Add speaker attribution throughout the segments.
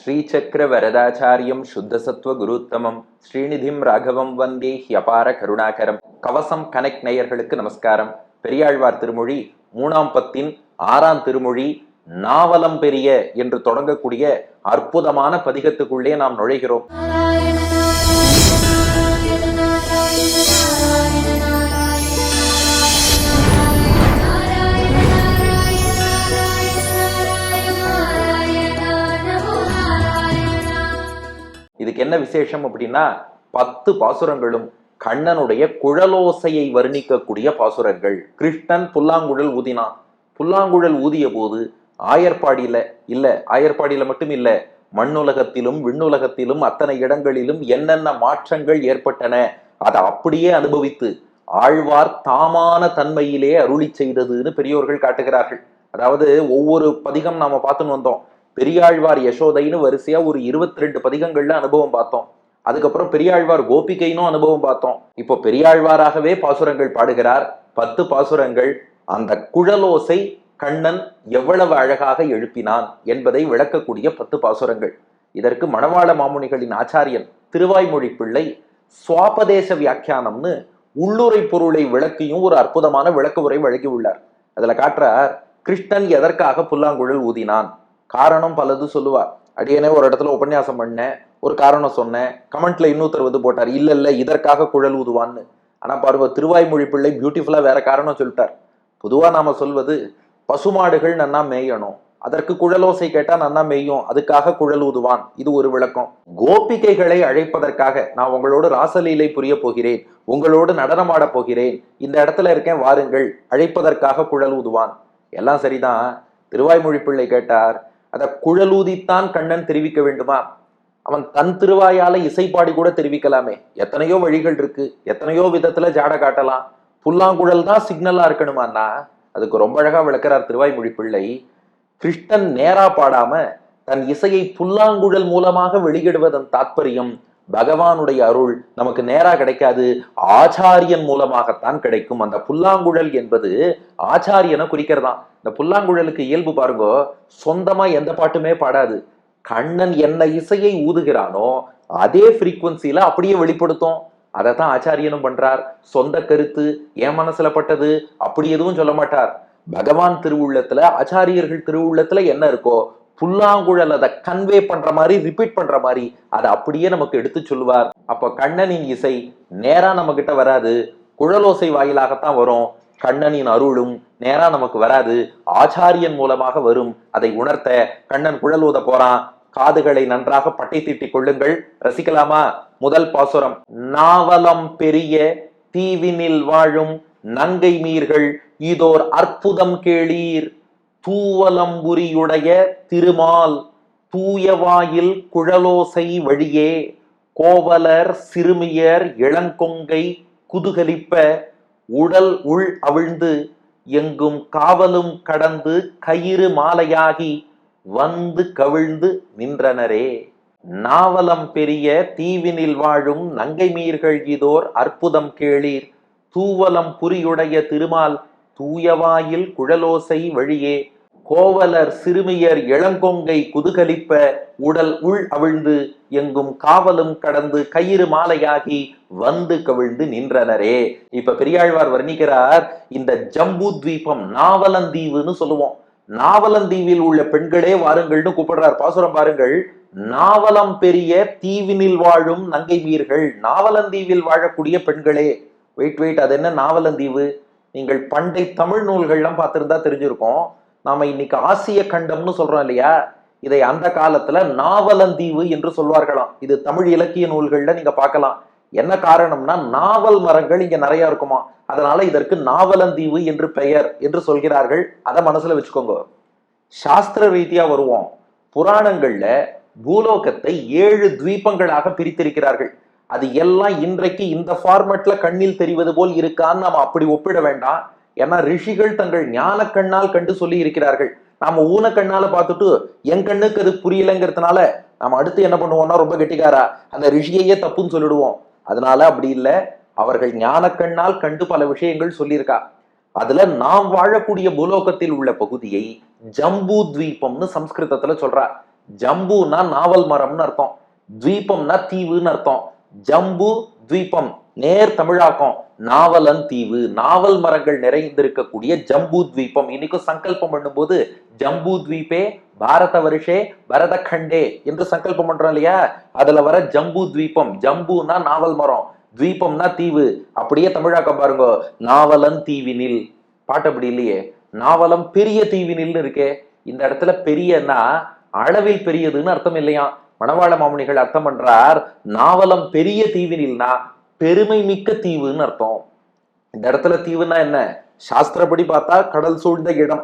Speaker 1: ஸ்ரீசக்கர வரதாச்சாரியம் சுத்தசத்வ குருத்தமம் ஸ்ரீநிதிம் ராகவம் வந்தே ஹியபார கருணாகரம். கவசம் கனெக்ட் நேயர்களுக்கு நமஸ்காரம். பெரியாழ்வார் திருமொழி 3ஆம் பத்தின் 6ஆம் திருமொழி நாவலம் பெரிய என்று தொடங்கக்கூடிய அற்புதமான பதிகத்துக்குள்ளே நாம் நுழைகிறோம். இதுக்கு என்ன விசேஷம் அப்படின்னா 10 பாசுரங்களும் கண்ணனுடைய குழலோசையை வர்ணிக்கக்கூடிய பாசுரங்கள். கிருஷ்ணன் புல்லாங்குழல் ஊதினான். புல்லாங்குழல் ஊதிய போது ஆயர்பாடியில மட்டும் இல்ல, மண்ணுலகத்திலும் விண்ணுலகத்திலும் அத்தனை இடங்களிலும் என்னென்ன மாற்றங்கள் ஏற்பட்டன அதை அப்படியே அனுபவித்து ஆழ்வார் தாமான தன்மையிலே அருளி செய்ததுன்னு பெரியோர்கள் காட்டுகிறார்கள். அதாவது ஒவ்வொரு பதிகம் நாம பார்த்துன்னு வந்தோம். பெரியாழ்வார் யசோதைன்னு வரிசையா ஒரு 22 பதிகங்கள்ல அனுபவம் பார்த்தோம். அதுக்கப்புறம் பெரியாழ்வார் கோபிகைனும் அனுபவம் பார்த்தோம். இப்போ பெரியாழ்வாராகவே பாசுரங்கள் பாடுகிறார். 10 பாசுரங்கள் அந்த குழலோசை கண்ணன் எவ்வளவு அழகாக எழுப்பினான் என்பதை விளக்கக்கூடிய 10 பாசுரங்கள். இதற்கு மணவாள மாமுனிகளின் ஆச்சாரியன் திருவாய்மொழி பிள்ளை சுவாபதேச வியாக்கியானம்னு உள்ளுரை பொருளை விளக்கியும் ஒரு அற்புதமான விளக்க உரை வழங்கி உள்ளார். அதுல காட்டுறார், கிருஷ்ணன் எதற்காக புல்லாங்குழல் ஊதினான், காரணம் பலது சொல்லுவார். அடியனே ஒரு இடத்துல உபன்யாசம் பண்ணேன், ஒரு காரணம் சொன்னேன், கமெண்ட்ல இன்னொருத்தர் போட்டார், இல்ல இதற்காக குழல் ஊதுவான்னு. ஆனா பாருவ, திருவாய்மொழி பிள்ளை பியூட்டிஃபுல்லா வேற காரணம் சொல்லிட்டார். பொதுவா நாம சொல்வது பசுமாடுகள் நன்னா மேயணும், அதற்கு குழலோசை கேட்டா நன்னா மேயும், அதுக்காக குழல் ஊதுவான். இது ஒரு விளக்கம். கோபிகைகளை அழைப்பதற்காக, நான் உங்களோடு ராசலீலை புரிய போகிறேன், உங்களோடு நடனமாட போகிறேன், இந்த இடத்துல இருக்கேன் வாருங்கள், அழைப்பதற்காக குழல் ஊதுவான். எல்லாம் சரிதான். திருவாய்மொழி பிள்ளை கேட்டார், அத குழலூதித்தான் கண்ணன் தெரிவிக்க வேண்டுமா? அவன் தன் திருவாயால இசைப்பாடி கூட தெரிவிக்கலாமே. எத்தனையோ வழிகள் இருக்கு, எத்தனையோ விதத்துல ஜாட காட்டலாம். புல்லாங்குழல் தான் சிக்னலா இருக்கணுமான்னா அதுக்கு ரொம்ப அழகா விளக்கிறார் திருவாய்மொழி பிள்ளை. கிருஷ்ணன் நேரா பாடாம தன் இசையை புல்லாங்குழல் மூலமாக வெளியிடுவதன் தாற்பயம், பகவானுடைய அருள் நமக்கு நேரா கிடைக்காது, ஆச்சாரியன் மூலமாகத்தான் கிடைக்கும். அந்த புல்லாங்குழல் என்பது ஆச்சாரியனை குறிக்கிறதான். இந்த புல்லாங்குழலுக்கு இயல்பு பாருங்கோ, சொந்தமா எந்த பாட்டுமே பாடாது. கண்ணன் என்ன இசையை ஊதுகிறானோ அதே ஃப்ரீக்வன்சில அப்படியே வெளிப்படுத்தும். அதைத்தான் ஆச்சாரியனும் பண்றார். சொந்த கருத்து என் மனசுல பட்டது அப்படி எதுவும் சொல்ல மாட்டார். பகவான் திருவுள்ளத்துல, ஆச்சாரியர்கள் திருவுள்ளத்துல என்ன இருக்கோ புல்லாங்குழல் அதை கன்வே பண்ற மாதிரி, ரிப்பீட் பண்ற மாதிரி அதை அப்படியே நமக்கு எடுத்து சொல்லுவார். அப்ப கண்ணனின் இசை நேரா நம்ம கிட்ட வராது, குழலோசை வாயிலாகத்தான் வரும். கண்ணனின் அருளும் நேரா நமக்கு வராது, ஆச்சாரியன் மூலமாக வரும். அதை உணர்த்த கண்ணன் குழல் ஊத போறான். காதுகளை நன்றாக பட்டை தீட்டிக் கொள்ளுங்கள், ரசிக்கலாமா? முதல் பாசுரம். நாவலம் பெரிய தீவினில் வாழும் நங்கை மீர்கள் இதோர் அற்புதம் கேளீர், தூவலம்புரியுடைய திருமால் தூயவாயில் குழலோசை வழியே, கோவலர் சிறுமியர் இளங்கொங்கை குதுகலிப்ப, உடல் உள் அவிழ்ந்து எங்கும் காவலும் கடந்து கயிறு மாலையாகி வந்து கவிழ்ந்து நின்றனரே. நாவலம் பெரிய தீவினில் வாழும் நங்கை மீர்கள் இதோர் அற்புதம் கேளீர், தூவலம் புரியுடைய திருமால் தூயவாயில் குழலோசை வழியே, கோவலர் சிறுமியர் இளங்கொங்கை குதுகலிப்ப, உடல் உள் அவிழ்ந்து எங்கும் காவலும் கடந்து கயிறு மாலையாகி வந்து கவிழ்ந்து நின்றனரே. இப்ப பெரியாழ்வார் வர்ணிக்கிறார், இந்த ஜம்பு தீபம் நாவலந்தீவுன்னு சொல்லுவோம். நாவலந்தீவில் உள்ள பெண்களே வாருங்கள்னு கூப்பிடுறார். பாசுரம் பாருங்கள். நாவலம் பெரிய தீவினில் வாழும் நங்கை மீர்கள், நாவலந்தீவில் வாழக்கூடிய பெண்களே. வெயிட், அது என்ன நாவலந்தீவு? நீங்கள் பண்டை தமிழ் நூல்கள்லாம் பார்த்திருந்தா தெரிஞ்சிருக்கும். நாம இன்னைக்கு ஆசிய கண்டம்னு சொல்றோம் இல்லையா, இதை அந்த காலத்துல நாவலந்தீவு என்று சொல்வார்களாம். இது தமிழ் இலக்கிய நூல்கள்ல நீங்க பார்க்கலாம். என்ன காரணம்னா, நாவல் மரங்கள் இங்க நிறைய இருக்குமா, அதனால இதற்கு நாவலந்தீவு என்று பெயர் என்று சொல்கிறார்கள். அதை மனசுல வச்சுக்கோங்க. சாஸ்திர ரீதியா வருவோம். புராணங்கள்ல பூலோகத்தை 7 துவீபங்களாக பிரித்திருக்கிறார்கள். அது எல்லாம் இன்றைக்கு இந்த ஃபார்மேட்ல கண்ணில் தெரிவது போல் இருக்கான்னு நாம அப்படி ஒப்பிட வேண்டாம். ஏன்னா ரிஷிகள் தங்கள் ஞான கண்ணால் கண்டு சொல்லி இருக்கிறார்கள். நாம ஊன கண்ணால பார்த்துட்டு என் கண்ணுக்கு அது புரியலைங்கிறதுனால நாம அடுத்து என்ன பண்ணுவோம்னா, ரொம்ப கெட்டிக்காரா அந்த ரிஷியையே தப்புன்னு சொல்லிடுவோம். அதனால அப்படி இல்லை. அவர்கள் ஞான கண்ணால் கண்டு பல விஷயங்கள் சொல்லியிருக்கா. அதுல நாம் வாழக்கூடிய பூலோகத்தில் உள்ள பகுதியை ஜம்பு தீபம்னு சம்ஸ்கிருதத்துல சொல்றா. ஜம்புனா நாவல் மரம்னு அர்த்தம், துவீபம்னா தீவுன்னு அர்த்தம். ஜம்பு துவீபம் நேர் தமிழாக்கம் நாவலன் தீவு, நாவல் மரங்கள் நிறைந்திருக்கக்கூடிய ஜம்பு துவீபம். இன்னைக்கும் சங்கல்பம் பண்ணும்போது ஜம்பு துவீபே பாரத வருஷே பரத கண்டே என்று சங்கல்பம் பண்றோம் இல்லையா, அதுல வர ஜம்பு துவீபம், ஜம்புனா நாவல் மரம், துவீபம்னா தீவு. அப்படியே தமிழாக்கம் பாருங்க, நாவலன் தீவினில். பாட்டு அப்படி இல்லையே, நாவலம் பெரிய தீவினில் இருக்கே. இந்த இடத்துல பெரியன்னா அளவில் பெரியதுன்னு அர்த்தம் இல்லையா. மணவாள மாமுனிகள் அர்த்தம் பண்றார், நாவலம் பெரிய தீவினில்னா பெருமை மிக்க தீவுன்னு அர்த்தம். இந்த இடத்துல தீவுன்னா என்ன, சாஸ்திரப்படி பார்த்தா கடல் சூழ்ந்த இடம்.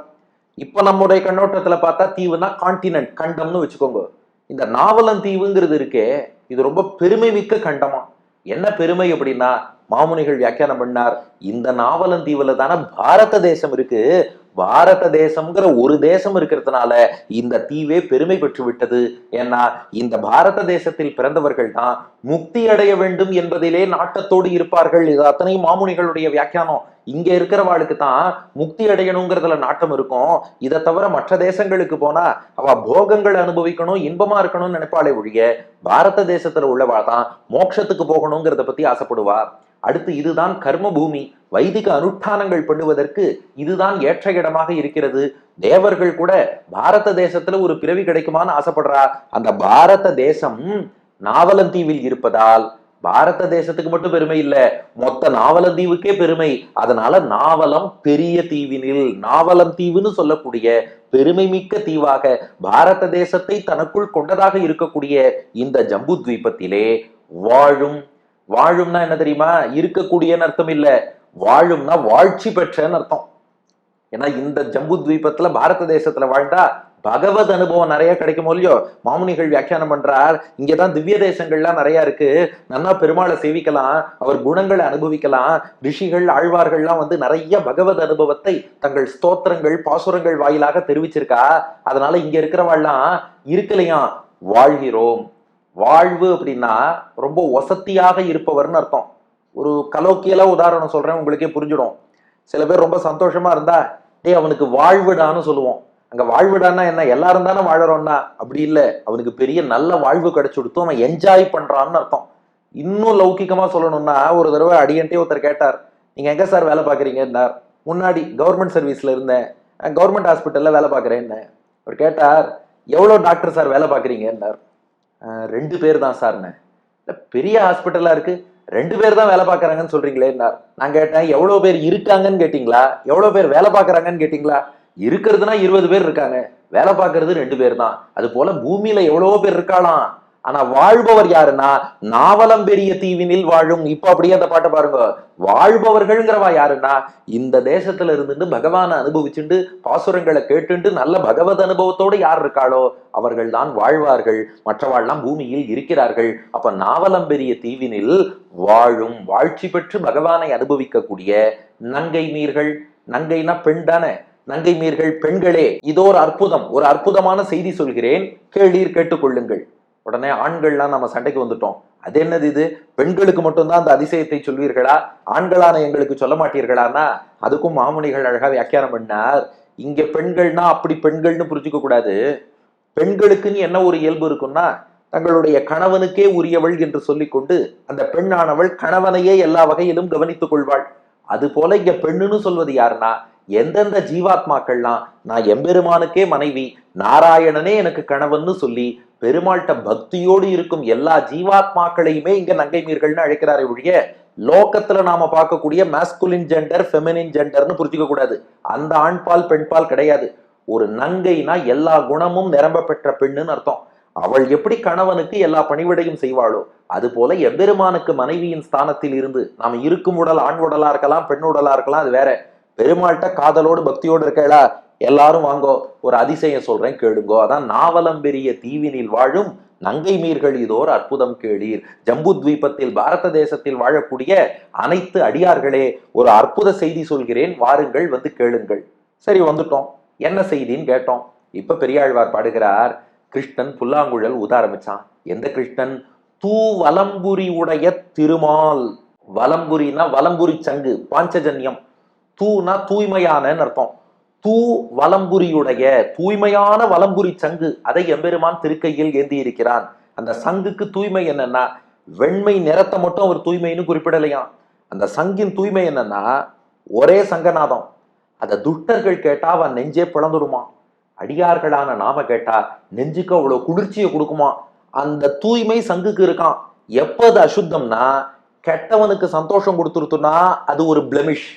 Speaker 1: இப்ப நம்முடைய கண்ணோட்டத்துல பார்த்தா தீவுனா கான்டினென்ட், கண்டம்னு வச்சுக்கோங்க. இந்த நாவலம் தீவுங்கிறது இருக்கே, இது ரொம்ப பெருமை மிக்க கண்டமா. என்ன பெருமை அப்படின்னா, மாமுனிகள் வியாக்கியானம் பண்ணார், இந்த நாவலம் தீவுல தானே பாரத தேசம் இருக்கு, பாரத தேசம்ங்கிற ஒரு தேசம் இருக்கிறதுனால இந்த தீவே பெருமை பெற்று விட்டது. ஏன்னா இந்த பாரத தேசத்தில் பிறந்தவர்கள் தான் முக்தி அடைய வேண்டும் என்பதிலே நாட்டத்தோடு இருப்பார்கள். இது அத்தனையும் மாமுனிகளுடைய வியாக்கியானம். இங்க இருக்கிறவாளுக்கு தான் முக்தி அடையணுங்கிறதுல நாட்டம் இருக்கும். இதை தவிர மற்ற தேசங்களுக்கு போனா அவ போகங்கள் அனுபவிக்கணும், இன்பமா இருக்கணும்னு நினைப்பாளே ஒழிய, பாரத தேசத்துல உள்ளவா தான் மோட்சத்துக்கு போகணுங்கிறத பத்தி ஆசைப்படுவா. அடுத்து இதுதான் கர்ம பூமி, வைதிக அனுஷ்டானங்கள் பண்ணுவதற்கு இதுதான் ஏற்ற இடமாக இருக்கிறது. தேவர்கள் கூட பாரத தேசத்துல ஒரு பிறவி கிடைக்குமான்னு ஆசைப்படுறா. அந்த பாரத தேசம் நாவலந்தீவில் இருப்பதால் பாரத தேசத்துக்கு மட்டும் பெருமை இல்ல, மொத்த நாவலந்தீவுக்கே பெருமை. அதனால நாவலம் பெரிய தீவினில், நாவலம் தீவுன்னு சொல்லக்கூடிய பெருமை மிக்க தீவாக பாரத தேசத்தை தனக்குள் கொண்டதாக இருக்கக்கூடிய இந்த ஜம்பு துவீபத்திலே வாழும். வாழும்னா என்ன தெரியுமா, இருக்கக்கூடியன்னு அர்த்தம் இல்ல, வாழும்னா வாழ்ச்சி பெற்றன்னு அர்த்தம். ஏன்னா இந்த ஜம்பு துவீபத்துல பாரத தேசத்துல வாழ்ந்தா பகவத் அனுபவம் நிறைய கிடைக்கும் இல்லையோ. மாமுனிகள் வியாக்கியானம் பண்றார், இங்கதான் திவ்ய தேசங்கள்லாம் நிறைய இருக்கு, நல்லா பெருமாளை சேவிக்கலாம், அவர் குணங்களை அனுபவிக்கலாம். ரிஷிகள் ஆழ்வார்கள்லாம் வந்து நிறைய பகவத் அனுபவத்தை தங்கள் ஸ்தோத்திரங்கள் பாசுரங்கள் வாயிலாக தெரிவிச்சிருக்கா. அதனால இங்க இருக்கிறவாள்லாம் இருக்கலையா வாழ்கிறோம். வாழ்வு அப்படின்னா ரொம்ப வசதியாக இருப்பவர்னு அர்த்தம். ஒரு கலோக்கியலா உதாரணம் சொல்றேன், உங்களுக்கே புரிஞ்சிடும். சில பேர் ரொம்ப சந்தோஷமா இருந்தா டே அவனுக்கு வாழ்வுடான்னு சொல்லுவோம். அங்க வாழ்வுடான்னா என்ன, எல்லாரும் தானே வாழறோம்னா அப்படி இல்லை, அவனுக்கு பெரிய நல்ல வாழ்வு கிடைச்சு கொடுத்தோம், அவன் என்ஜாய் பண்றான்னு அர்த்தம். இன்னும் லௌகிகமா சொல்லணும்னா, ஒரு தடவை அடியன்ட்டே ஒருத்தர் கேட்டார், நீங்க எங்க சார் வேலை பாக்குறீங்கன்னார். முன்னாடி கவர்மெண்ட் சர்வீஸ்ல இருந்தேன், கவர்மெண்ட் ஹாஸ்பிட்டல்ல வேலை பாக்குறேன்னு. அவர் கேட்டார், எவ்வளவு டாக்டர் சார் வேலை பாக்குறீங்கன்னார். 2 பேர் தான் சார்னு. பெரிய ஹாஸ்பிட்டலா இருக்கு, 2 பேர் தான் வேலை பார்க்கறாங்கன்னு சொல்றீங்களே. நான் கேட்டேன், எவ்வளவு பேர் இருக்காங்கன்னு கேட்டீங்களா, எவ்வளவு பேர் வேலை பார்க்கறாங்கன்னு கேட்டீங்களா? இருக்கிறதுனா 20 பேர் இருக்காங்க, வேலை பார்க்கறது 2 பேர் தான். அது போல பூமியில எவ்வளவோ பேர் இருக்காளாம், ஆனா வாழ்பவர் யாருன்னா நாவலம் பெரிய தீவினில் வாழும். இப்ப அப்படியே அந்த பாட்டை பாருங்க, வாழ்பவர்கள்ங்கிறவா யாருன்னா இந்த தேசத்துல இருந்துட்டு பகவானை அனுபவிச்சுட்டு பாசுரங்களை கேட்டுட்டு நல்ல பகவத் அனுபவத்தோடு யார் இருக்காளோ அவர்கள் தான் வாழ்வார்கள், மற்றவாள்லாம் பூமியில் இருக்கிறார்கள். அப்ப நாவலம் பெரிய தீவினில் வாழும், வாழ்ச்சி பெற்று பகவானை அனுபவிக்கக்கூடிய நங்கை மீர்கள். நங்கைனா பெண் தானே, நங்கை மீர்கள் பெண்களே, இதோ ஒரு அற்புதம், ஒரு அற்புதமான செய்தி சொல்கிறேன், கேளீர் கேட்டுக்கொள்ளுங்கள். உடனே ஆண்கள்லாம் நம்ம சண்டைக்கு வந்துட்டோம். அது என்னது இது, பெண்களுக்கு மட்டும்தான் அந்த அதிசயத்தை சொல்வீர்களா, ஆண்களான எங்களுக்கு சொல்ல மாட்டீர்களான்னா, அதுக்கும் மாமுனிகள் அழகா வியாக்கியானம் பண்ணார். இங்க பெண்கள்னா அப்படி பெண்கள்னு புரிஞ்சுக்க கூடாது. பெண்களுக்குன்னு என்ன ஒரு இயல்பு இருக்குன்னா, தங்களுடைய கணவனுக்கே உரியவள் என்று சொல்லிக்கொண்டு அந்த பெண்ணானவள் கணவனையே எல்லா வகையிலும் கவனித்துக் கொள்வாள். அது போல இங்க பெண்ணுன்னு சொல்வது யாருன்னா, எந்தெந்த ஜீவாத்மாக்கள்லாம் நான் எம்பெருமானுக்கே மனைவி, நாராயணனே எனக்கு கணவன்னு சொல்லி பெருமாள்கிட்ட பக்தியோடு இருக்கும் எல்லா ஜீவாத்மாக்களையுமே இங்க நங்கை மீர்கள்னு அழைக்கிறாரே ஒழிய, லோகத்துல நாம பார்க்கக்கூடிய மாஸ்குலின் ஜெண்டர் ஃபெமினின் ஜெண்டர்னு புரிஞ்சுக்க கூடாது. அந்த ஆண்பால் பெண்பால் கிடையாது. ஒரு நங்கைனா எல்லா குணமும் நிரம்ப பெற்ற பெண்ணுன்னு அர்த்தம். அவள் எப்படி கணவனுக்கு எல்லா பணிவிடையும் செய்வாளோ அது போல எம்பெருமானுக்கு மனைவியின் ஸ்தானத்தில் இருந்து, நாம இருக்கும் உடல் ஆண் உடலா இருக்கலாம், பெண் உடலா இருக்கலாம், அது வேற. பெருமாள்கிட்ட காதலோடு பக்தியோடு இருக்கா, எல்லாரும் வாங்கோ, ஒரு அதிசயம் சொல்றேன் கேளுங்கோ. அதான் நாவலம் பெரிய தீவினில் வாழும் நங்கை மீர்கள் இதோர் அற்புதம் கேளீர். ஜம்பு துவீபத்தில் பாரத தேசத்தில் வாழக்கூடிய அனைத்து அடியார்களே, ஒரு அற்புத செய்தி சொல்கிறேன், வாருங்கள் வந்து கேளுங்கள். சரி வந்துட்டோம், என்ன செய்தின்னு கேட்டோம். இப்ப பெரியாழ்வார் பாடுகிறார், கிருஷ்ணன் புல்லாங்குழல் ஊத ஆரம்பிச்சான். எந்த கிருஷ்ணன்? தூ வலம்புரி உடைய திருமால். வலம்புரினா வலம்புரி சங்கு, பாஞ்சஜன்யம். தூனா தூய்மையான அர்த்தம். தூ வலம்புரியுடைய தூய்மையான வலம்புரி சங்கு, அதை எம்பெருமான் திருக்கையில் ஏந்தி இருக்கிறான். அந்த சங்குக்கு தூய்மை என்னன்னா, வெண்மை நிறத்தை மட்டும் அவர் தூய்மைன்னு குறிப்பிடலையாம். அந்த சங்கின் தூய்மை என்னன்னா, ஒரே சங்கநாதம். அத துஷ்டர்கள் கேட்டா அவன் நெஞ்சே பிளந்துடுமா, அடியார்களான நாம கேட்டா நெஞ்சுக்கு அவ்வளவு குளிர்ச்சியை கொடுக்குமா. அந்த தூய்மை சங்குக்கு இருக்கான். எப்ப அது அசுத்தம்னா, கெட்டவனுக்கு சந்தோஷம் கொடுத்துருத்துனா அது ஒரு பிளமிஷ்,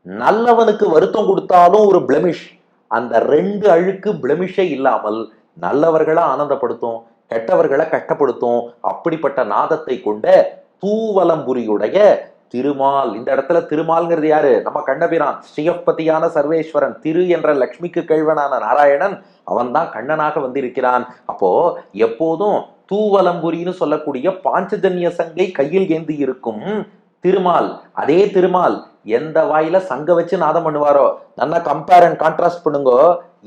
Speaker 1: நல்லவனுக்கு வருத்தம் கொடுத்தாலும் ஒரு பிளமிஷ். அந்த ரெண்டு அழுக்கு பிளமிஷே இல்லாமல் நல்லவர்களை ஆனந்தப்படுத்தும், கெட்டவர்களை கஷ்டப்படுத்தும். அப்படிப்பட்ட நாதத்தை கொண்ட தூவலம்புரியுடைய திருமால். இந்த இடத்துல திருமால்ங்கிறது யாரு? நம்ம கண்ணபிரான், ஸ்ரீயப்பதியான சர்வேஸ்வரன். திரு என்ற லக்ஷ்மிக்கு கேழ்வனான நாராயணன், அவன் தான் கண்ணனாக வந்திருக்கிறான். அப்போ எப்போதும் தூவலம்புரின்னு சொல்லக்கூடிய பாஞ்சஜன்ய சங்கை கையில் ஏந்தி இருக்கும் திருமால். அதே திருமால் எந்த வாயில சங்க வச்சு நாதம் பண்ணுவாரோ, நல்லா கம்பேர் அண்ட் கான்ட்ராஸ்ட் பண்ணுங்க.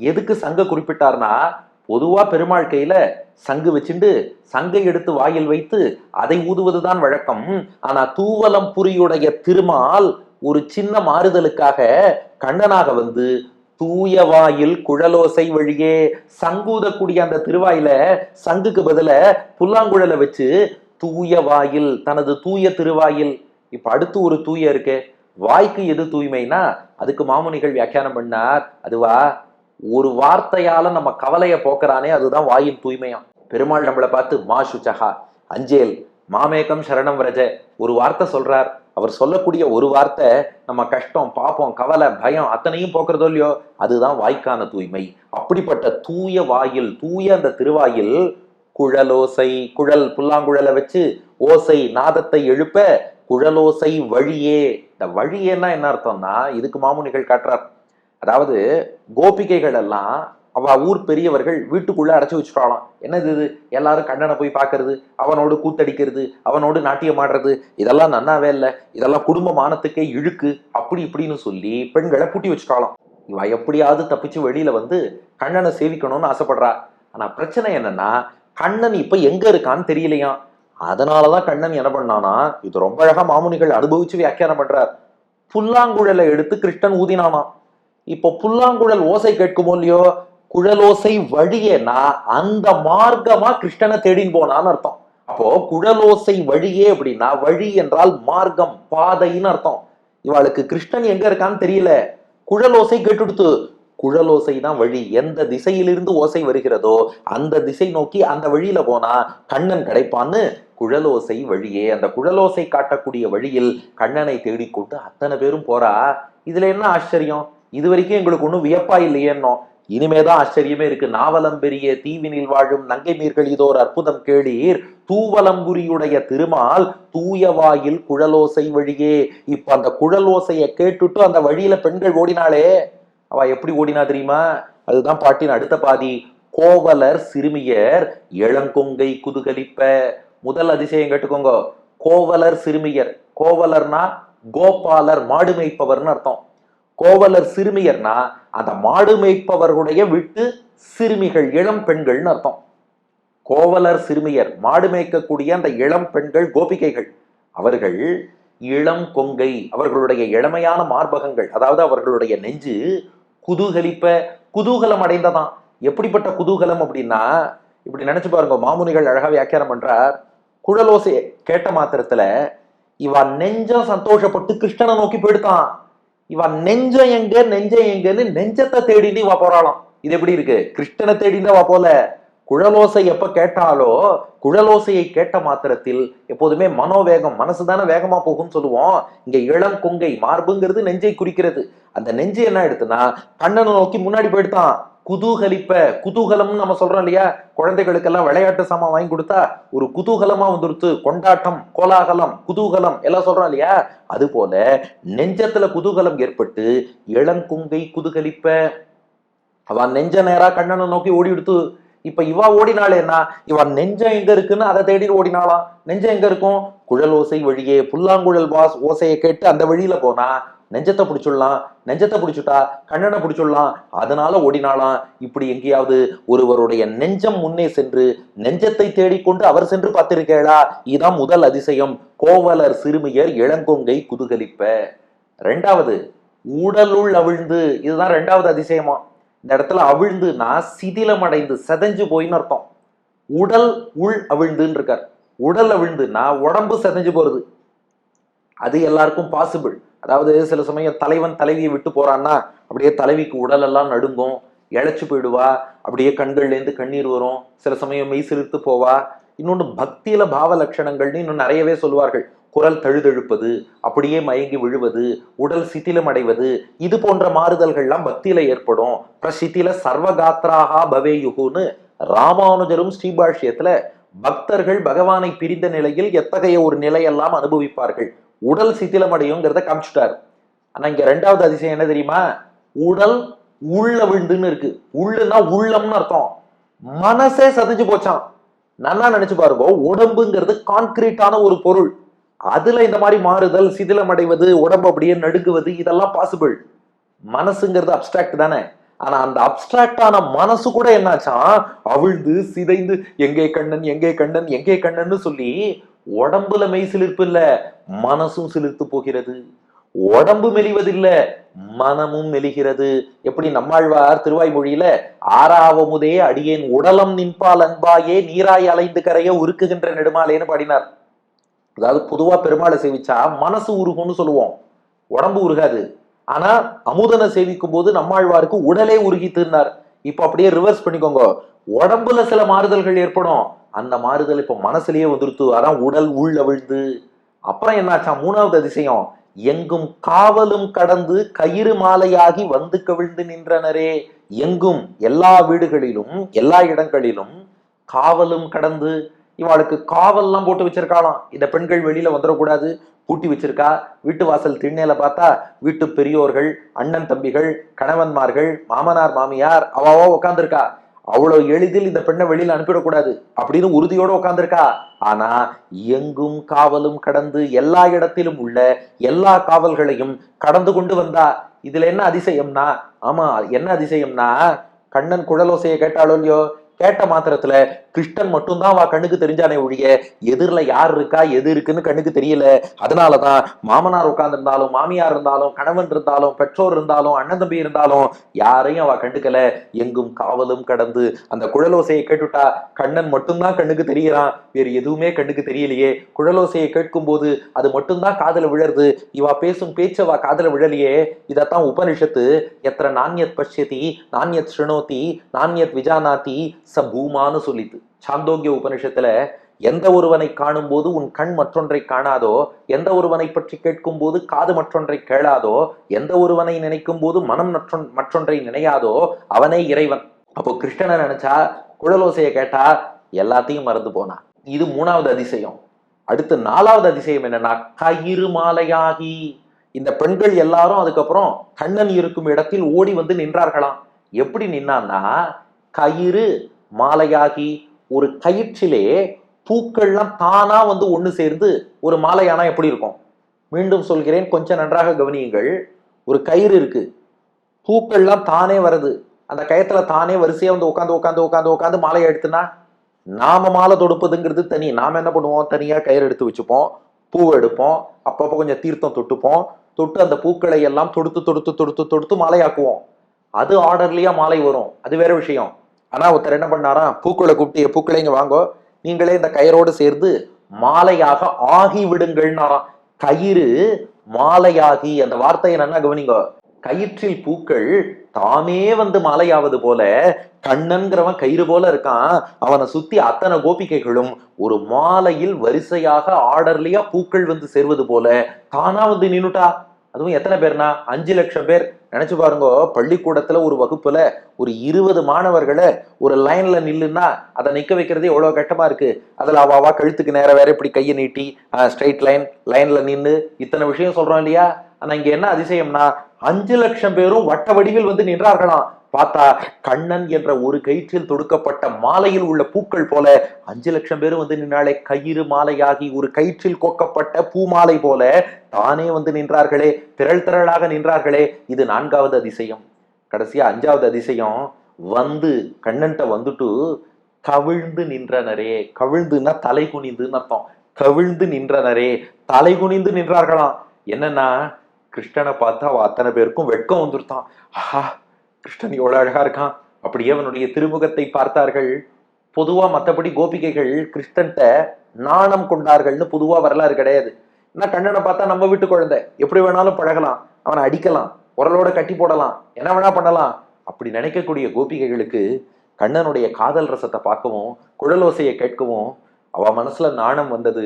Speaker 1: எதுக்கு சங்க குறிப்பிட்டார்னா, பொதுவா பெருமாள் கையில சங்கு வச்சுண்டு சங்கை எடுத்து வாயில் வைத்து அதை ஊதுவதுதான் வழக்கம். ஆனா தூவலம்புரியுடைய திருமால் ஒரு சின்ன மாறுதலுக்காக கண்ணனாக வந்து தூய வாயில் குழலோசை வழியே சங்கூதக்கூடிய அந்த திருவாயில சங்குக்கு பதில புல்லாங்குழலை வச்சு தூய வாயில், தனது தூய திருவாயில். இப்ப அடுத்து ஒரு தூய இருக்கு. வாய்க்கு எது தூய்மைனா, அதுக்கு மாமுனிகள் வியாக்கியானம் பண்ணார். அதுவா, ஒரு வார்த்தையால நம்ம கவலைய போக்குறானே, அதுதான் வாயின் தூய்மையாம். பெருமாள் நம்மளை பார்த்து மா சுச்சகா, அஞ்சேல், மாமேகம் சரணம் வரஜ ஒரு வார்த்தை சொல்றார். அவர் சொல்லக்கூடிய ஒரு வார்த்தை நம்ம கஷ்டம், பாப்பம், கவலை, பயம் அத்தனையும் போக்குறதோ இல்லையோ, அதுதான் வாய்க்கான தூய்மை. அப்படிப்பட்ட தூய வாயில், தூய அந்த திருவாயில் குழலோசை, குழல் புல்லாங்குழலை வச்சு ஓசை நாதத்தை எழுப்ப குழலோசை வழியே. இந்த வழியேன்னா என்ன அர்த்தம்னா, இதுக்கு மாமுனிகள் காட்டுறார். அதாவது கோபிகைகள் எல்லாம் அவ ஊர் பெரியவர்கள் வீட்டுக்குள்ள அடைச்சு வச்சுட்டாலாம். என்னது இது, எல்லாரும் கண்ணனை போய் பார்க்கறது, அவனோடு கூத்தடிக்கிறது, அவனோடு நாட்டியம் ஆடுறது, இதெல்லாம் நன்னாவே இல்லை, இதெல்லாம் குடும்ப மானத்துக்கே இழுக்கு, அப்படி இப்படின்னு சொல்லி பெண்களை பூட்டி வச்சுட்டாலாம். இவ எப்படியாவது தப்பிச்சு வெளியில வந்து கண்ணனை சேவிக்கணும்னு ஆசைப்படுறா. ஆனா பிரச்சனை என்னன்னா, கண்ணன் இப்ப எங்க இருக்கான்னு தெரியலையாம். அதனாலதான் கண்ணன் என்ன பண்ணானா, இது ரொம்ப அழகா மாமுனிகள் அனுபவிச்சு வியாக்கியானம் பண்றார். புல்லாங்குழலை எடுத்து கிருஷ்ணன் ஊதினானா. இப்போ புல்லாங்குழல் ஓசை கேட்குமோ இல்லையோ, குழலோசை வழியேனா அந்த மார்க்கமா கிருஷ்ணனை தேடின்னு போனான்னு அர்த்தம். அப்போ குழலோசை வழியே அப்படின்னா, வழி என்றால் மார்க்கம், பாதைன்னு அர்த்தம். இவாளுக்கு கிருஷ்ணன் எங்க இருக்கான்னு தெரியல, குழலோசை கேட்டுடுத்து. குழலோசை தான் வழி. எந்த திசையிலிருந்து ஓசை வருகிறதோ அந்த திசை நோக்கி அந்த வழியில போனா கண்ணன் கிடைப்பான்னு குழலோசை வழியே. அந்த குழலோசை காட்டக்கூடிய வழியில் கண்ணனை தேடிக்கொண்டு அத்தனை பேரும் போறா. இதுல என்ன ஆச்சரியம்? இது வரைக்கும் எங்களுக்கு ஒன்றும் வியப்பா இல்லையேன்னோ, இனிமேதான் ஆச்சரியமே இருக்கு. நாவலம் பெரிய தீவினில் வாழும் நங்கை மீர்கள் இதோ ஒரு அற்புதம் கேளீர், தூவலம்புரியுடைய திருமால் தூய வாயில் குழலோசை வழியே. இப்ப அந்த குழலோசையை கேட்டுட்டு அந்த வழியில பெண்கள் ஓடினாலே, அவ எப்படி ஓடினா தெரியுமா? அதுதான் பாட்டின் அடுத்த பாதி. கோவலர் சிறுமியர் இளங்கொங்கை குதுகலிப்ப. முதல் அதிசயம் கேட்டுக்கோங்க. கோவலர் சிறுமியர். கோவலர்னா கோபாலர், மாடு மேய்ப்பவர்னு அர்த்தம். கோவலர் சிறுமியர்னா அந்த மாடு மேய்ப்பவர்களுடைய வீட்டு சிறுமிகள், இளம் பெண்கள்னு அர்த்தம். கோவலர் சிறுமியர், மாடு மேய்க்கக்கூடிய அந்த இளம் பெண்கள், கோபிகைகள். அவர்கள் இளம் கொங்கை, அவர்களுடைய இளமையான மார்பகங்கள், அதாவது அவர்களுடைய நெஞ்சு குதூகலிப்ப, குதூகலம் அடைந்ததான். எப்படிப்பட்ட குதூகலம் அப்படின்னா, இப்படி நினைச்சு பாருங்க. மாமுனிகள் அழகா வியாக்கியானம் பண்றார். குழலோசையை கேட்ட மாத்திரத்துல இவன் நெஞ்சம் சந்தோஷப்பட்டு கிருஷ்ணனை நோக்கி போயிடுத்தான். இவன் நெஞ்சம் எங்க, நெஞ்சம் எங்கன்னு நெஞ்சத்தை தேடிட்டு வா போறாளாம். இது எப்படி இருக்கு? கிருஷ்ணனை தேடிட்டு வா போல. குழலோசை எப்ப கேட்டாலோ, குழலோசையை கேட்ட மாத்திரத்தில் எப்போதுமே மனோவேகம், மனசுதானே வேகமா போகும்னு சொல்லுவோம். இங்க இளம் கொங்கை, மார்புங்கிறது நெஞ்சை குறிக்கிறது. அந்த நெஞ்சு என்ன எடுத்துன்னா கண்ணனை நோக்கி முன்னாடி போயிடுதான். குதூகலிப்ப, குதூகலம்னு நம்ம சொல்றோம் இல்லையா, குழந்தைகளுக்கெல்லாம் விளையாட்டு சாமான் வாங்கி கொடுத்தா ஒரு குதூகலமா வந்துடுத்து, கொண்டாட்டம், கோலாகலம், குதூகலம் எல்லாம் சொல்றோம் இல்லையா. அது போல நெஞ்சத்துல குதூகலம் ஏற்பட்டு இளங்கொங்கை குதூகலிப்ப. அவன் நெஞ்ச நேரா கண்ணனை நோக்கி ஓடி எடுத்து. இப்ப இவா ஓடினாளேன்னா, இவன் நெஞ்சம் எங்க இருக்குன்னு அதை தேடி ஓடினாலாம். நெஞ்சம் எங்க இருக்கும்? குழலோசை வழியே. புல்லாங்குழல் ஓசையை கேட்டு அந்த வழியில போனா நெஞ்சத்தை பிடிச்சுடலாம், நெஞ்சத்தை பிடிச்சுட்டா கண்ணனை பிடிச்சுடலாம், அதனால ஓடினாலாம். இப்படி எங்கேயாவது ஒருவருடைய நெஞ்சம் முன்னே சென்று நெஞ்சத்தை தேடிக்கொண்டு அவர் சென்று பார்த்திருக்கேளா? இதான் முதல் அதிசயம். கோவலர் சிறுமியர் இளங்கொங்கை குதூகலிப்ப. ரெண்டாவது, உடலுள் அவிழ்ந்து, இதுதான் ரெண்டாவது அதிசயமா. இந்த இடத்துல அவிழ்ந்துனா சிதிலம் அடைந்து செதஞ்சு போயின்னு அர்த்தம். உடல் உள் அவிழ்ந்துன்னு இருக்கார். உடல் அவிழ்ந்துன்னா உடம்பு செதஞ்சு போறது. அது எல்லாருக்கும் பாசிபிள். அதாவது சில சமயம் தலைவன் தலைவியை விட்டு போறான்னா அப்படியே தலைவிக்கு உடல் எல்லாம் நடுங்கும், இழைச்சு போயிடுவா, அப்படியே கண்கள்ல இருந்து கண்ணீர் வரும், சில சமயம் மெய் சிலிர்த்து போவா. இன்னொன்று பக்தியில பாவ லட்சணங்கள்னு இன்னும் நிறையவே சொல்லுவார்கள். குரல் தழுதழுப்பது, அப்படியே மயங்கி விழுவது, உடல் சித்திலம் அடைவது, இது போன்ற மாறுதல்கள்லாம் பக்தியில ஏற்படும். பிரசித்தில சர்வகாத்ராகா பவேயுகுன்னு ராமானுஜரும் ஸ்ரீபாஷ்யத்துல பக்தர்கள் பகவானை பிரிந்த நிலையில் எத்தகைய ஒரு நிலையெல்லாம் அனுபவிப்பார்கள், உடல் சித்திலமடையுங்கிறத காமிச்சுட்டாரு. ஆனா இங்க ரெண்டாவது அதிசயம் என்ன தெரியுமா? உடல் உள்ள விழுந்துன்னு இருக்கு. உள்ளுன்னா உள்ளம்னு அர்த்தம். மனசே சதைஞ்சு போச்சான். நல்லா நினைச்சு பாருங்க, உடம்புங்கிறது கான்கிரீட்டான ஒரு பொருள். அதுல இந்த மாதிரி மாறுதல், சிதிலம் அடைவது, உடம்பு அப்படியே நடுங்குவது, இதெல்லாம் பாசிபிள். மனசுங்கிறது அப்டிராக்ட் தானே. ஆனா அந்த அப்டிராக்டான மனசு கூட என்னாச்சா, அவிழ்ந்து சிதைந்து எங்கே கண்ணன் எங்கே கண்ணன் எங்கே கண்ணன்னு சொல்லி உடம்புல மெய் சிலிர்ப்பு இல்ல, மனசும் சிலிர்த்து போகிறது. உடம்பு மெலிவதில்ல, மனமும் மெலிகிறது. எப்படி நம்மாழ்வார் திருவாய்மொழியில ஆறாவமுதே அடியேன் உடலம் நின்பால் அன்பாயே நீராய் அலைந்து கரைய உருக்குகின்ற நெடுமாலேன்னு பாடினார். அதாவது பொதுவா பெருமாளை சேவிச்சா மனசு உருகும்னு சொல்லுவோம், உடம்பு உருகாது. ஆனா அமுதனை சேவிக்கும் போது நம்மாழ்வாருக்கு உடலே உருகித்துனார். இப்ப அப்படியே ரிவர்ஸ் பண்ணிக்கோங்க, உடம்புல சில மாறுதல்கள் ஏற்படும், அந்த மாறுதல் இப்ப மனசுலயே வந்துருத்து. அதான் உடல் உள் அவிழ்ந்து. அப்புறம் என்னாச்சா, மூணாவது அதிசயம், எங்கும் காவலும் கடந்து கயிறு மாலையாகி வந்து கவிழ்ந்து நின்றனரே. எங்கும் எல்லா வீடுகளிலும் எல்லா இடங்களிலும் காவலும் கடந்து, இவாளுக்கு காவல்லாம் போட்டு வச்சிருக்காளாம். இந்த பெண்கள் வெளியில வந்துடக்கூடாது, பூட்டி வச்சிருக்கா. வீட்டு வாசல் திண்ணையில பார்த்தா வீட்டு பெரியோர்கள், அண்ணன் தம்பிகள், கணவன்மார்கள், மாமனார் மாமியார் அவாவா உட்காந்துருக்கா. அவ்வளவு எளிதில் இந்த பெண்ணை வெளியில அனுப்பிடக்கூடாது அப்படின்னு உறுதியோட உட்காந்துருக்கா. ஆனா எங்கும் காவலும் கடந்து எல்லா இடத்திலும் உள்ள எல்லா காவல்களையும் கடந்து கொண்டு வந்தா. இதுல என்ன அதிசயம்னா, ஆமா என்ன அதிசயம்னா, கண்ணன் குழலோசையை கேட்டாலோ இல்லையோ, கேட்ட மாத்திரத்துல கிருஷ்ணன் மட்டும்தான் அவ கண்ணுக்கு தெரிஞ்சானே ஒழிய எதிரில யார் இருக்கா எது இருக்குன்னு கண்ணுக்கு தெரியல. அதனாலதான் மாமனார் உட்கார்ந்து இருந்தாலும், மாமியார் இருந்தாலும், கணவன் இருந்தாலும், பெற்றோர் இருந்தாலும், அண்ணன் தம்பி இருந்தாலும் யாரையும் அவ கண்டுக்கல. எங்கும் காவலும் கடந்து, அந்த குழலோசையை கேட்டுட்டா கண்ணன் மட்டும்தான் கண்ணுக்கு தெரியறான், வேறு எதுவுமே கண்ணுக்கு தெரியலையே. குழலோசையை கேட்கும் போது அது மட்டும்தான் காதல விழருது, இவா பேசும் பேச்சவா காதல விழலையே. இதத்தான் உபனிஷத்து எத்திர நான்யத் பஷ்யதி நான்யத் ஸ்ருணோதி நான்யத் விஜானாதி ச பூமான்னு சொல்லிது. சாந்தோக்கிய உபனிஷத்துல எந்த ஒருவனை காணும் போது உன் கண் மற்றொன்றை காணாதோ, எந்த ஒருவனை பற்றி கேட்கும் போது காது மற்றொன்றை கேளாதோ, எந்த ஒருவனை நினைக்கும் போது மனம் மற்றொன்றை நினையாதோ அவனே இறைவன். அப்போ கிருஷ்ணனை நினைச்சா, குழலோசையை கேட்டா எல்லாத்தையும் மறந்து போனா. இது மூணாவது அதிசயம். அடுத்து நாலாவது அதிசயம் என்னன்னா, கயிறு மாலையாகி. இந்த பெண்கள் எல்லாரும் அதுக்கப்புறம் கண்ணன் இருக்கும் இடத்தில் ஓடி வந்து நின்றார்களாம். எப்படி நின்னான்னா, கயிறு மாலையாகி, ஒரு கயிற்றிலே பூக்கள்லாம் தானா வந்து ஒண்ணு சேர்ந்து ஒரு மாலையானா எப்படி இருக்கும்? மீண்டும் சொல்கிறேன், கொஞ்சம் நன்றாக கவனியுங்கள். ஒரு கயிறு இருக்கு, பூக்கள்லாம் தானே வருது, அந்த கயத்துல தானே வரிசையா வந்து உட்காந்து உட்காந்து உட்காந்து உட்காந்து மாலையை எடுத்துனா, நாம மாலை தொடுப்பதுங்கிறது தனி. நாம என்ன பண்ணுவோம், தனியா கயிறு எடுத்து வச்சுப்போம், பூவை எடுப்போம், அப்பப்போ கொஞ்சம் தீர்த்தம் தொட்டுப்போம், தொட்டு அந்த பூக்களை எல்லாம் தொடுத்து தொடுத்து தொடுத்து தொடுத்து மாலையாக்குவோம். அது ஆர்டர்லியா மாலை வரும், அது வேற விஷயம். ஆனா ஒருத்தர் என்ன பண்ணாரா, பூக்களை கூப்பிட்டு பூக்களை இங்க வாங்கோ, நீங்களே இந்த கயிறோடு சேர்ந்து மாலையாக ஆகி விடுங்கள்னாராம். கயிறு மாலையாகி, அந்த வார்த்தையை நல்லா கவனிங்க. கயிற்றில் பூக்கள் தாமே வந்து மாலையாவது போல கண்ணன்கிறவன் கயிறு போல இருக்கான். அவனை சுத்தி அத்தனை கோபிகைகளும் ஒரு மாலையில் வரிசையாக ஆர்டர்லியா பூக்கள் வந்து சேர்வது போல தானா வந்து நின்னுட்டா. அதுவும் எத்தனை பேர்னா, 5 லட்சம் பேர். நினைச்சு பாருங்க, பள்ளிக்கூடத்துல ஒரு வகுப்புல ஒரு 20 மாணவர்களை ஒரு லைன்ல நில்லுன்னா அதை நிக்க வைக்கிறதே எவ்வளவு கஷ்டமா இருக்கு. அதுல அவாவா கழுத்துக்கு நேரம் வேற இப்படி கையை நீட்டி ஸ்ட்ரைட் லைன்ல நின்று இத்தனை விஷயம் சொல்றோம் இல்லையா. ஆனா இங்க என்ன அதிசயம்னா, 5 லட்சம் பேரும் வட்ட வடிவில் வந்து நின்றார்களாம். பார்த்தா கண்ணன் என்ற ஒரு கயிற்றில் தொடுக்கப்பட்ட மாலையில் உள்ள பூக்கள் போல 5 லட்சம் பேரும் வந்து நின்றாலே. கயிறு மாலையாகி, ஒரு கயிற்றில் கோக்கப்பட்ட பூ மாலை போல தானே வந்து நின்றார்களே, திரள் திரளாக நின்றார்களே. இது நான்காவது அதிசயம். கடைசியா அஞ்சாவது அதிசயம், வந்து கண்ணன்ட்ட வந்துட்டு கவிழ்ந்து நின்றனரே. கவிழ்ந்துன்னா தலை குனிந்துன்னு அர்த்தம். கவிழ்ந்து நின்றனரே, தலை குனிந்து நின்றார்களாம். என்னன்னா, கிருஷ்ணனை பார்த்து அவ அத்தனை பேருக்கும் வெட்கம் வந்துருத்தான். ஆஹா, கிருஷ்ணன் எவ்வளவு அழகா இருக்கான். அப்படியே அவனுடைய திருமுகத்தை பார்த்தார்கள். பொதுவா மற்றபடி கோபிகைகள் கிருஷ்ணன்ட்ட நாணம் கொண்டார்கள்னு பொதுவா வரலாறு கிடையாது. ஏன்னா கண்ணனை பார்த்தா நம்ம வீட்டு குழந்தை, எப்படி வேணாலும் பழகலாம், அவனை அடிக்கலாம், உரலோட கட்டி போடலாம், என்ன வேணா பண்ணலாம். அப்படி நினைக்கக்கூடிய கோபிகைகளுக்கு கண்ணனுடைய காதல் ரசத்தை பார்க்கவும் குழலோசையை கேட்கவும் அவ மனசுல நாணம் வந்தது.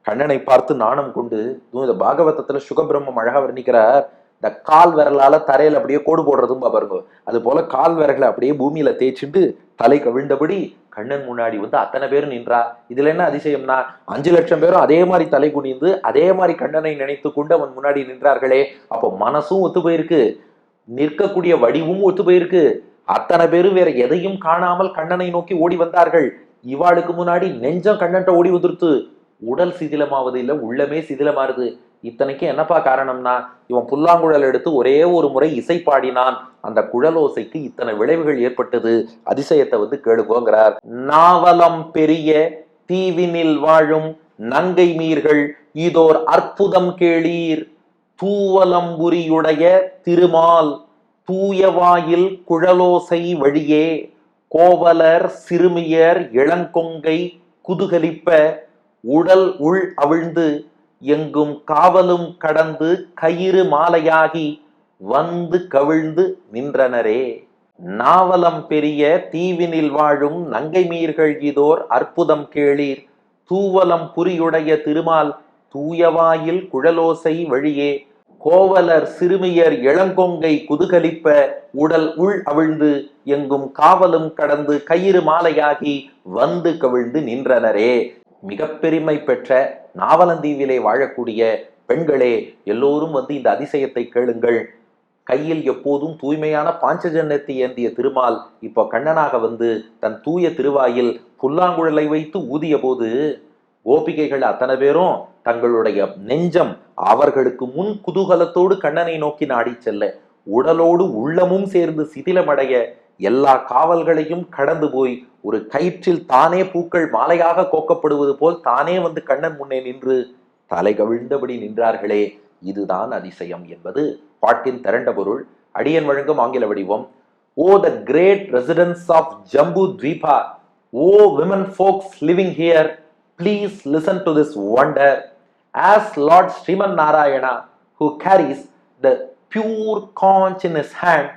Speaker 1: கண்ணனை பார்த்து நாணம் கொண்டு, இந்த பாகவதத்துல சுகபிரம்மம் அழகா வர்ணிக்கிறார். இந்த கால் விரலால தரையில அப்படியே கோடு போடுறதும் பாருங்க, அது போல கால் விரல்களை அப்படியே பூமியில தேய்ச்சிட்டு தலை கவிழ்ந்தபடி கண்ணன் முன்னாடி வந்து அத்தனை பேரும் நின்றா. இதுல என்ன அதிசயம்னா 5 லட்சம் பேரும் அதே மாதிரி தலை குனிந்து அதே மாதிரி கண்ணனை நினைத்து கொண்டு அவன் முன்னாடி நின்றார்களே. அப்போ மனசும் ஒத்து போயிருக்கு, நிற்கக்கூடிய வடிவும் ஒத்து போயிருக்கு. அத்தனை பேரும் வேற எதையும் காணாமல் கண்ணனை நோக்கி ஓடி வந்தார்கள். இவாளுக்கு முன்னாடி நெஞ்சம் கண்ணன்ட்ட ஓடி வந்துருத்து. உடல் சிதிலமாவது இல்லை, உள்ளமே சிதிலமாறுது. இத்தனைக்கும் என்னப்பா காரணம்னா, இவன் புல்லாங்குழல் எடுத்து ஒரே ஒரு முறை இசை பாடினான், அந்த குழலோசைக்கு இத்தனை விளைவுகள் ஏற்பட்டது. அதிசயத்தை வந்து கேளுங்கோங்கிறார். நாவலம் பெரிய தீவினில் வாழும் நங்கை மீர்கள் இதோர் அற்புதம் கேளீர். தூவலம்புரியுடைய திருமால் தூயவாயில் குழலோசை வழியே கோவலர் சிறுமியர் இளங்கொங்கை குதுகலிப்ப உடல் உள் அவிழ்ந்து எங்கும் காவலும் கடந்து கயிறு மாலையாகி வந்து கவிழ்ந்து நின்றனரே. நாவலம் பெரிய தீவினில் வாழும் நங்கை மீர்கள் இதோர் அற்புதம் கேளீர். தூவலம் புரியுடைய திருமால் தூயவாயில் குழலோசை வழியே கோவலர் சிறுமியர் இளங்கொங்கை குதுகலிப்ப உடல் உள் அவிழ்ந்து எங்கும் காவலும் கடந்து கயிறு மாலையாகி வந்து கவிழ்ந்து நின்றனரே. மிக பெருமை பெற்ற நாவலந்தீவிலே வாழக்கூடிய பெண்களே, எல்லோரும் வந்து இந்த அதிசயத்தை கேளுங்கள். கையில் எப்போதும் தூய்மையான பாஞ்சஜன்யத்தை ஏந்திய திருமால் இப்போ கண்ணனாக வந்து தன் தூய திருவாயில் புல்லாங்குழலை வைத்து ஊதிய போது கோபிகைகள் அத்தனை பேரும் தங்களுடைய நெஞ்சம் அவர்களுக்கு முன் குதூகலத்தோடு கண்ணனை நோக்கி நாடி செல்ல, உடலோடு உள்ளமும் சேர்ந்து சிதிலமடைய, எல்லா காவல்களையும் கடந்து போய் ஒரு கயிற்றில் தானே பூக்கள் மாலையாக கோக்கப்படுவது போல் தானே வந்து கண்ணன் முன்னே நின்று தலை கவிழ்ந்தபடி நின்றார்களே. இதுதான் அதிசயம் என்பது பாட்டின் திரண்ட பொருள். அடியன் வழங்கும் ஆங்கில வடிவம். O the great residence of Jambudvipa, O women folks living here, please listen to this wonder. As Lord Sriman Narayana, who carries the pure conch in his hand,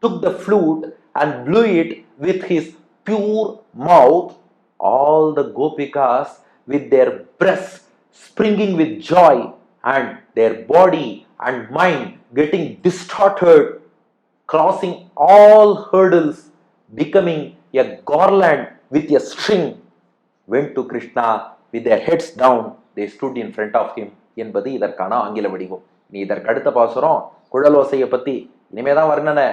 Speaker 1: took the flute and blew it with his pure mouth, all the gopikas with their breasts springing with joy and their body and mind getting distorted, crossing all hurdles, becoming a garland with a string, went to Krishna with their heads down, they stood in front of him என்பது இதற்கான ஆங்கில வடிவம். நீ இதற்கு அடுத்த பாசுரம் குழலோசையை பத்தி இனிமேதான் வர்ணனை.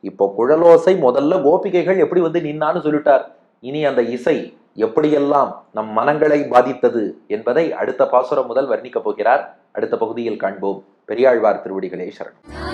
Speaker 1: இப்போ குழலோசை முதல்ல கோபிகைகள் எப்படி வந்து நின்னான்னு சொல்லிட்டார். இனி அந்த இசை எப்படியெல்லாம் நம் மனங்களை பாதித்தது என்பதை அடுத்த பாசுரம் முதல் வர்ணிக்கப் போகிறார். அடுத்த பகுதியில் காண்போம். பெரியாழ்வார் திருவடிகளே சரணம்.